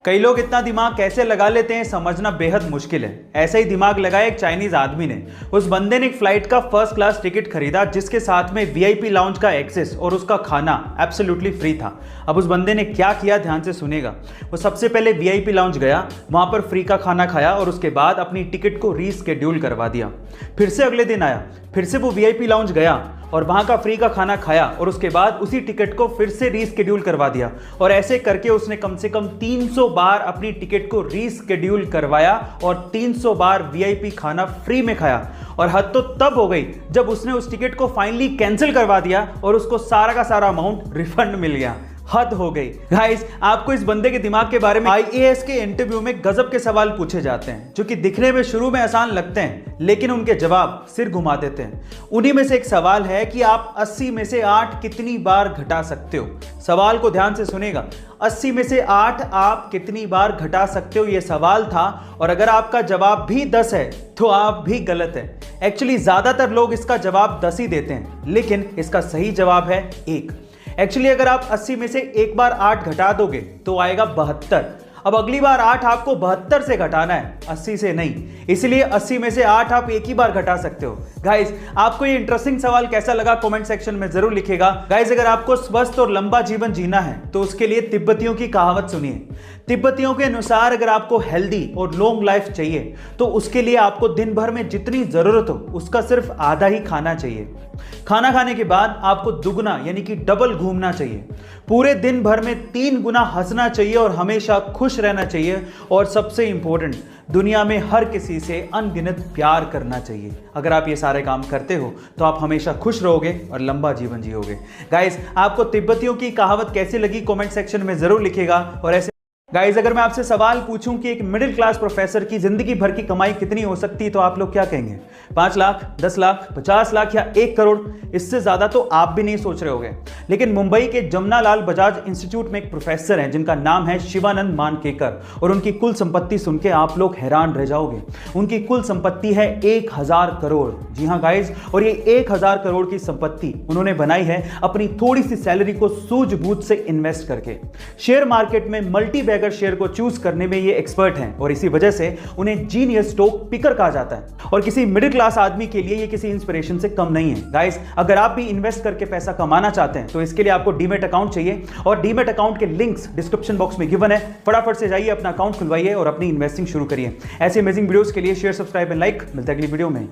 कई लोग इतना दिमाग कैसे लगा लेते हैं समझना बेहद मुश्किल है। ऐसा ही दिमाग लगाया एक चाइनीज आदमी ने। उस बंदे ने एक फ्लाइट का फर्स्ट क्लास टिकट खरीदा जिसके साथ में वीआईपी लाउंज का एक्सेस और उसका खाना एब्सोल्युटली फ्री था। अब उस बंदे ने क्या किया ध्यान से सुनेगा। वो सबसे पहले वीआईपी लाउंज गया, वहां पर फ्री का खाना खाया और उसके बाद अपनी टिकट को रीस्केड्यूल करवा दिया। फिर से अगले दिन आया, फिर से वो वीआईपी लाउंज गया और वहां का फ्री का खाना खाया और उसके बाद उसी टिकट को फिर से रीस्केड्यूल करवा दिया। और ऐसे करके उसने कम से कम 300 बार अपनी टिकट को रीस्केड्यूल करवाया और 300 बार वीआईपी खाना फ्री में खाया। और हद तो तब हो गई जब उसने उस टिकट को फाइनली कैंसिल करवा दिया और उसको सारा का सारा अमाउंट रिफंड मिल गया। हद हो गई। गाइस, आपको इस बंदे के दिमाग के बारे में आईएएस के इंटरव्यू में गजब के सवाल पूछे जाते हैं जो कि दिखने में शुरू में आसान लगते हैं लेकिन उनके जवाब सिर घुमा देते हैं। उन्हीं में से एक सवाल है कि आप 80 में से 8 कितनी बार घटा सकते हो। सवाल को ध्यान से सुनेगा। 80 में से 8 आप कितनी बार घटा सकते हो, यह सवाल था। और अगर आपका जवाब भी 10 है तो आप भी गलत है। एक्चुअली ज्यादातर लोग इसका जवाब 10 ही देते हैं लेकिन इसका सही जवाब है 1। एक्चुअली अगर आप 80 में से एक बार 8 घटा दोगे तो आएगा 72। अब अगली बार 8 आपको 72 से घटाना है, 80 से नहीं। इसलिए 80 में से 8 आप एक ही बार घटा सकते हो। गाइस, आपको ये इंटरेस्टिंग सवाल कैसा लगा कमेंट सेक्शन में जरूर लिखिएगा। गाइस, अगर आपको स्वस्थ और लंबा जीवन जीना है तो उसके लिए तिब्बतियों की कहावत सुनिए। तिब्बतियों के अनुसार अगर आपको हेल्दी और लॉन्ग लाइफ चाहिए तो उसके लिए आपको दिन भर में जितनी जरूरत हो उसका सिर्फ आधा ही खाना चाहिए। खाना खाने के बाद आपको दुगना यानी कि डबल घूमना चाहिए। पूरे दिन भर में 3 गुना हंसना चाहिए और हमेशा खुश रहना चाहिए। और सबसे इंपॉर्टेंट, दुनिया में हर किसी से अनगिनत प्यार करना चाहिए। अगर आप ये सारे काम करते हो तो आप हमेशा खुश रहोगे और लंबा जीवन जियोगे। गाइस, आपको तिब्बतियों की कहावत कैसी लगी कमेंट सेक्शन में जरूर लिखिएगा। और ऐसे गाइस, अगर मैं आपसे सवाल पूछूं कि एक मिडिल क्लास प्रोफेसर की जिंदगी भर की कमाई कितनी हो सकती है तो आप लोग क्या कहेंगे? 5 लाख, 10 लाख, 50 लाख या 1 करोड़? इससे ज्यादा तो आप भी नहीं सोच रहे होंगे। लेकिन मुंबई के जमनालाल बजाज इंस्टीट्यूट में एक प्रोफेसर हैं जिनका नाम है शिवानंद मानकेकर और उनकी कुल संपत्ति सुन के आप लोग हैरान रह जाओगे। उनकी कुल संपत्ति है 1000 करोड़। जी हाँ गाइस, और ये 1000 करोड़ की संपत्ति उन्होंने बनाई है अपनी थोड़ी सी सैलरी को सूझबूझ से इन्वेस्ट करके। शेयर मार्केट में मल्टी बैगर शेयर को चूज करने में ये एक्सपर्ट हैं और इसी वजह से उन्हें जीनियस स्टॉक पिकर कहा जाता है। और किसी मिडिल क्लास आदमी के लिए ये किसी इंस्पिरेशन से कम नहीं है। गाइस, अगर आप भी इन्वेस्ट करके पैसा कमाना चाहते हैं तो इसके लिए आपको डीमैट अकाउंट चाहिए और डीमैट अकाउंट के लिंक्स डिस्क्रिप्शन बॉक्स में गिवन है। फटाफट से जाइए, अपना अकाउंट खुलवाइए और अपनी इन्वेस्टिंग शुरू करिए। ऐसे अमेजिंग वीडियोस के लिए शेयर, सब्सक्राइब एंड लाइक। मिलते हैं अगली वीडियो में।